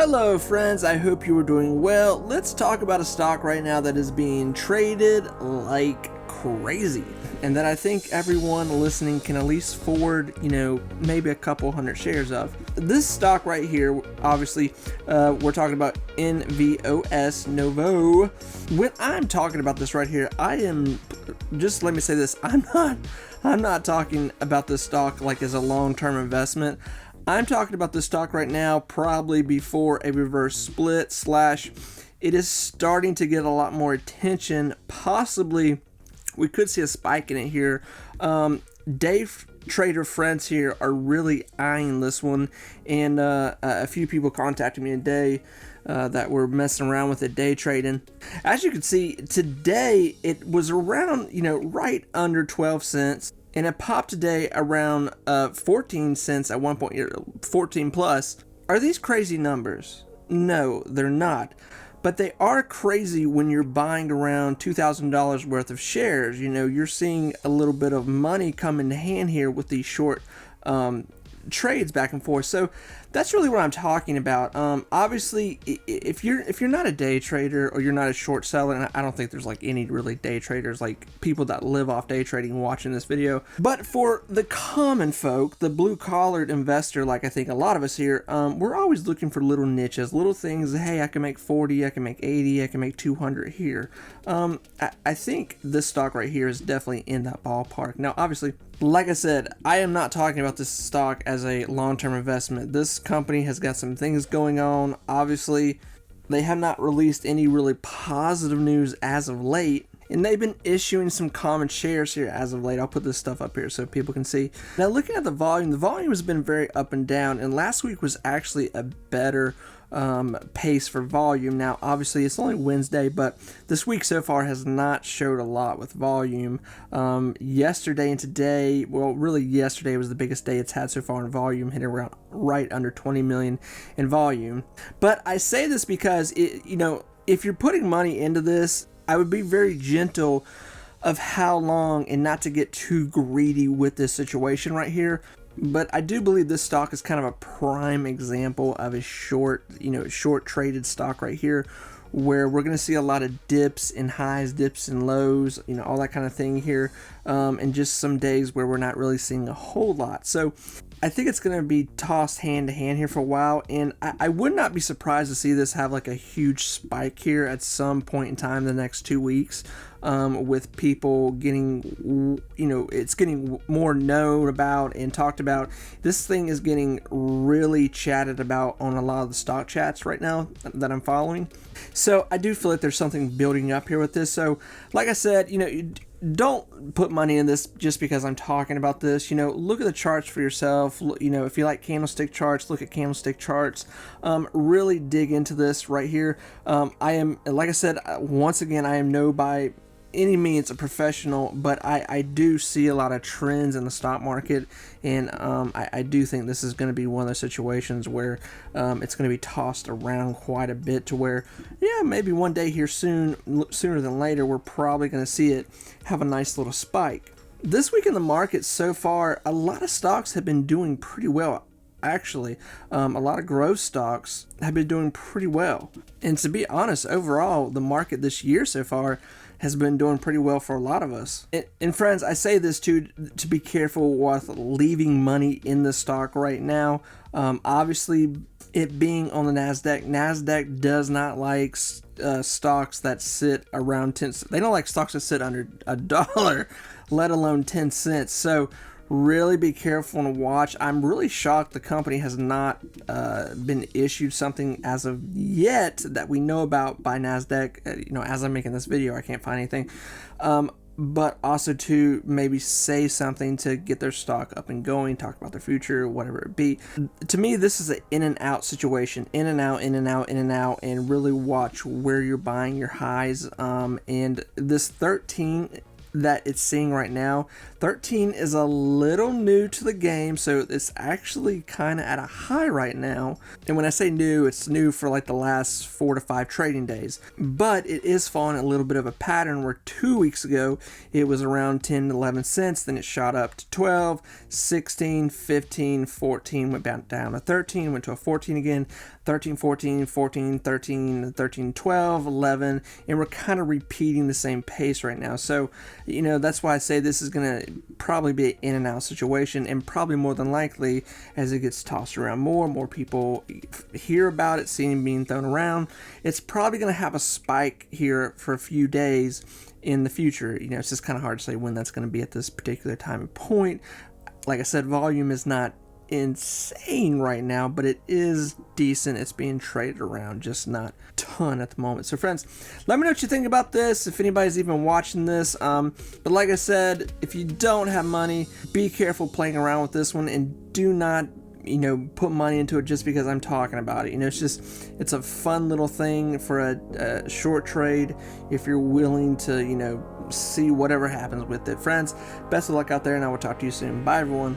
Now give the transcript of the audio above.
Hello friends, I hope you are doing well. Let's talk about a stock right now that is being traded like crazy and that I think everyone listening can at least forward, maybe a couple hundred shares of. This stock right here, obviously, we're talking about Nvos, Novo. When I'm talking about this right here, just let me say this, I'm not talking about this stock like as a long-term investment. I'm talking about this stock right now probably before a reverse split / it is starting to get a lot more attention. Possibly we could see a spike in it here. Day trader friends here are really eyeing this one, and a few people contacted me today that were messing around with it, day trading. As you can see today, it was around right under 12 cents. And it popped today around 14 cents at one point, 14 plus. Are these crazy numbers? No, they're not. But they are crazy when you're buying around $2,000 worth of shares. You're seeing a little bit of money come into hand here with these short trades back and forth. So that's really what I'm talking about. Obviously, if you're not a day trader or you're not a short seller, and I don't think there's like any really day traders, like people that live off day trading watching this video, but for the common folk, the blue collared investor, like I think a lot of us here, we're always looking for little niches, little things. Hey, I can make 40, I can make 80, I can make 200 here. I think this stock right here is definitely in that ballpark. Now, obviously, like I said, I am not talking about this stock as a long-term investment. This company has got some things going on. Obviously, they have not released any really positive news as of late, and they've been issuing some common shares here as of late. I'll put this stuff up here so people can see. Now, looking at the volume has been very up and down, and last week was actually a better pace for volume. Now, obviously, it's only Wednesday, but this week so far has not showed a lot with volume. Yesterday and today, well, really yesterday was the biggest day it's had so far in volume, hitting around right under 20 million in volume. But I say this because if you're putting money into this, I would be very gentle of how long and not to get too greedy with this situation right here. But I do believe this stock is kind of a prime example of a short traded stock right here, where we're going to see a lot of dips and highs, dips and lows, all that kind of thing here, and just some days where we're not really seeing a whole lot. So I think it's going to be tossed hand to hand here for a while, and I would not be surprised to see this have like a huge spike here at some point in time in the next 2 weeks, with people getting, it's getting more known about and talked about. This thing is getting really chatted about on a lot of the stock chats right now that I'm following. So I do feel like there's something building up here with this. So like I said, don't put money in this just because I'm talking about this. Look at the charts for yourself. If you like candlestick charts, look at candlestick charts. Really dig into this right here. I am, like I said, once again, I am no by any means a professional, but I do see a lot of trends in the stock market, and I do think this is going to be one of those situations where it's going to be tossed around quite a bit to where, yeah, maybe one day here sooner than later, we're probably going to see it have a nice little spike. This week in the market so far, a lot of stocks have been doing pretty well. Actually, a lot of growth stocks have been doing pretty well. And to be honest, overall, the market this year so far has been doing pretty well for a lot of us. And friends, I say this to be careful with leaving money in the stock right now. Obviously, it being on the NASDAQ does not like stocks that sit around 10 cents. They don't like stocks that sit under $1, let alone 10 cents. So really be careful and watch. I'm really shocked the company has not been issued something as of yet that we know about by NASDAQ. As I'm making this video, I can't find anything. But also to maybe say something to get their stock up and going, talk about their future, whatever it be. To me, this is an in and out situation, in and out, in and out, in and out, and really watch where you're buying your highs. And this 13 that it's seeing right now. 13 is a little new to the game, so it's actually kind of at a high right now. And when I say new, it's new for like the last 4 to 5 trading days. But it is following a little bit of a pattern where 2 weeks ago it was around 10 to 11 cents, then it shot up to 12, 16, 15, 14, went down to 13, went to a 14 again, 13, 14, 14, 13, 13, 12, 11, and we're kind of repeating the same pace right now. So, you know, that's why I say this is going to probably be an in and out situation, and probably more than likely as it gets tossed around more people hear about it, seeing it being thrown around, it's probably going to have a spike here for a few days in the future. You know, it's just kind of hard to say when that's going to be at this particular time and point. Like I said, volume is not insane right now, but it is decent. It's being traded around, just not a ton at the moment. So friends, let me know what you think about this, if anybody's even watching this. But like I said, if you don't have money, be careful playing around with this one, and do not, you know, put money into it just because I'm talking about it. You know, it's a fun little thing for a short trade if you're willing to, you know, see whatever happens with it. Friends, best of luck out there, and I will talk to you soon. Bye everyone.